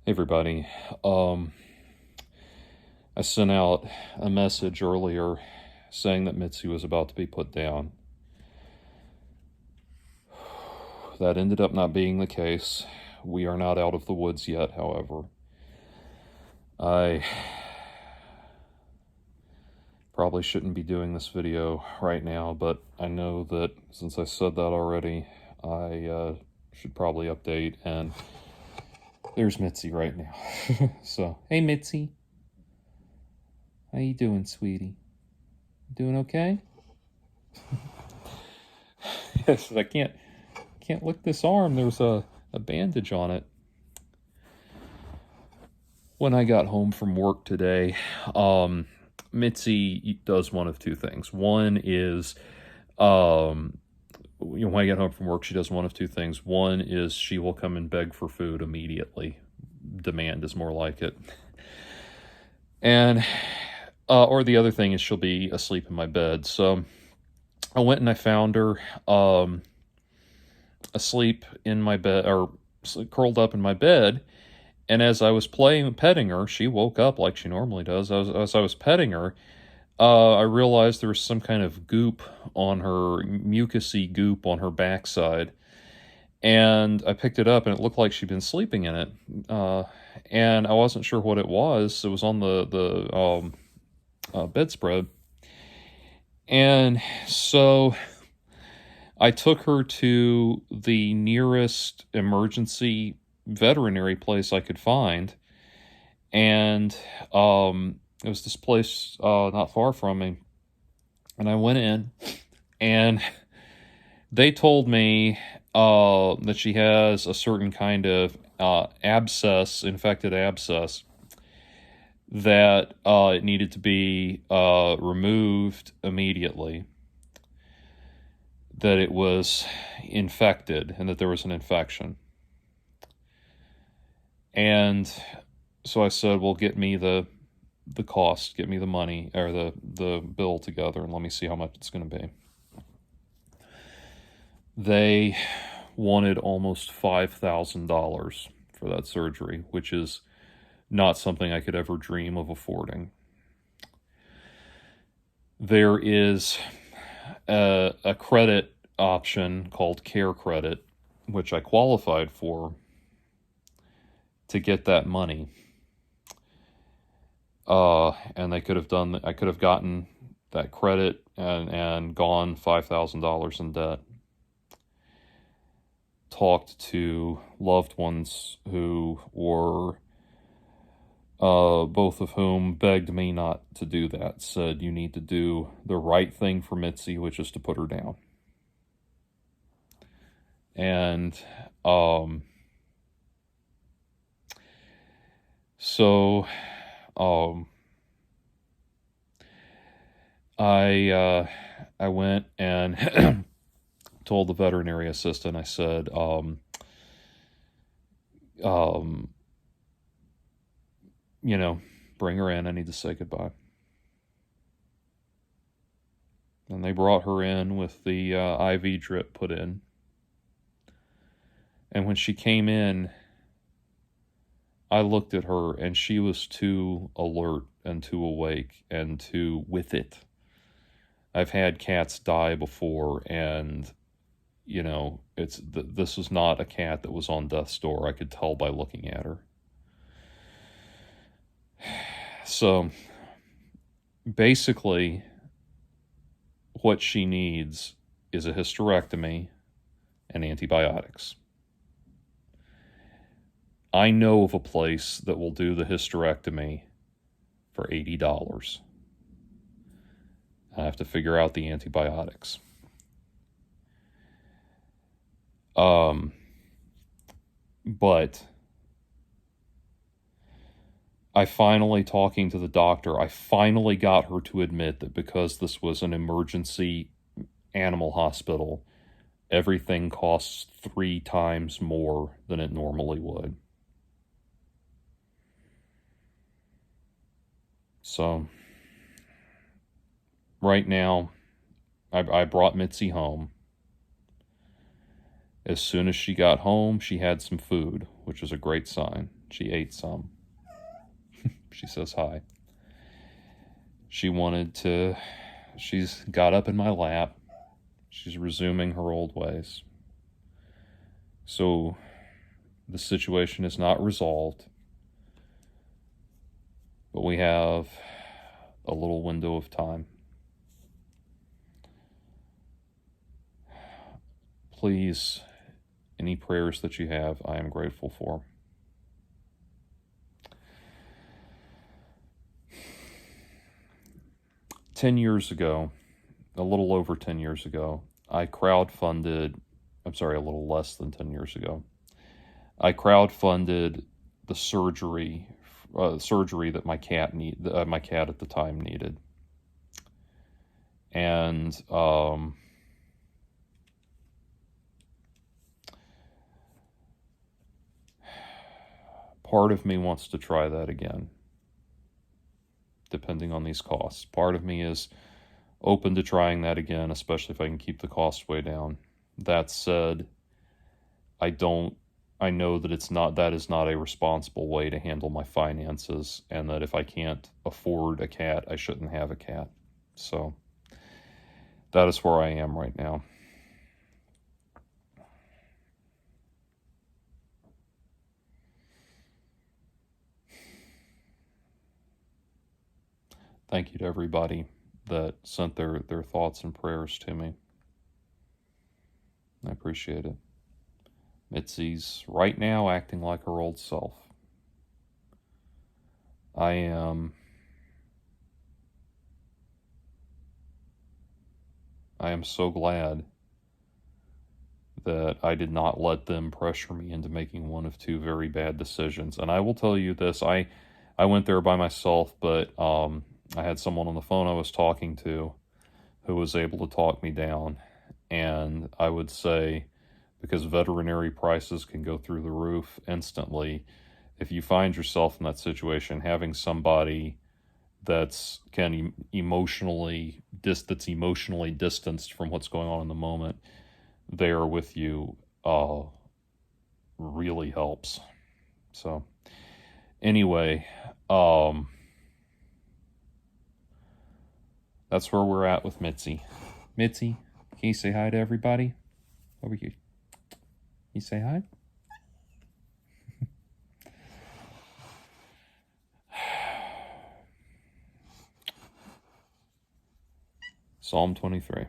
Hey everybody. Um, I sent out a message earlier saying that Mitzi was about to be put down. That ended up not being the case. We are not out of the woods yet, however. I probably shouldn't be doing this video right now, but I know that since I said that already, I should probably update, and there's Mitzi right now. So, hey Mitzi. How you doing, sweetie? Doing okay? Yes, I can't lick this arm. There's a bandage on it. When I got home from work today, Mitzi does one of two things. One is, when I get home from work, she does one of two things. One is she will come and beg for food immediately. Demand is more like it. And, or the other thing is she'll be asleep in my bed. So I went and I found her, asleep in my bed, or curled up in my bed. And as I was petting her, she woke up like she normally does. As I was petting her, I realized there was some kind of goop on her, mucusy goop on her backside. And I picked it up, and it looked like she'd been sleeping in it. And I wasn't sure what it was. It was on the bedspread. And so I took her to the nearest emergency veterinary place I could find, and it was this place not far from me, and I went in, and they told me that she has a certain kind of infected abscess, that it needed to be removed immediately, that it was infected, and that there was an infection. And so I said, well, get me the cost, get me the money, or the bill together, and let me see how much it's going to be. They wanted almost $5,000 for that surgery, which is not something I could ever dream of affording. There is a credit option called Care Credit, which I qualified for, to get that money. And I could have gotten that credit and gone $5,000 in debt. Talked to loved ones who were, both of whom begged me not to do that. Said, you need to do the right thing for Mitzi, which is to put her down. And, so, I went and told the veterinary assistant, I said, bring her in, I need to say goodbye. And they brought her in with the IV drip put in. And when she came in, I looked at her, and she was too alert and too awake and too with it. I've had cats die before, and, this was not a cat that was on death's door. I could tell by looking at her. So, basically, what she needs is a hysterectomy and antibiotics. I know of a place that will do the hysterectomy for $80. I have to figure out the antibiotics. But talking to the doctor, I finally got her to admit that because this was an emergency animal hospital, everything costs 3 times more than it normally would. So, right now, I brought Mitzi home. As soon as she got home, she had some food, which is a great sign. She ate some. She says hi. She's got up in my lap. She's resuming her old ways. So the situation is not resolved, but we have a little window of time. Please, any prayers that you have, I am grateful for. A little over 10 years ago, a little less than 10 years ago, I crowdfunded the surgery that my cat at the time needed. And part of me wants to try that again, depending on these costs. Part of me is open to trying that again, especially if I can keep the cost way down. That said, I know that that is not a responsible way to handle my finances, and that if I can't afford a cat, I shouldn't have a cat. So that is where I am right now. Thank you to everybody that sent their thoughts and prayers to me. I appreciate it. Mitzi's right now acting like her old self. I am so glad that I did not let them pressure me into making one of two very bad decisions. And I will tell you this, I went there by myself, but I had someone on the phone I was talking to who was able to talk me down. And I would say, because veterinary prices can go through the roof instantly, if you find yourself in that situation, having somebody that's emotionally distanced from what's going on in the moment there with you really helps. So anyway, that's where we're at with Mitzi. Mitzi, can you say hi to everybody over here? You say hi? Psalm 23.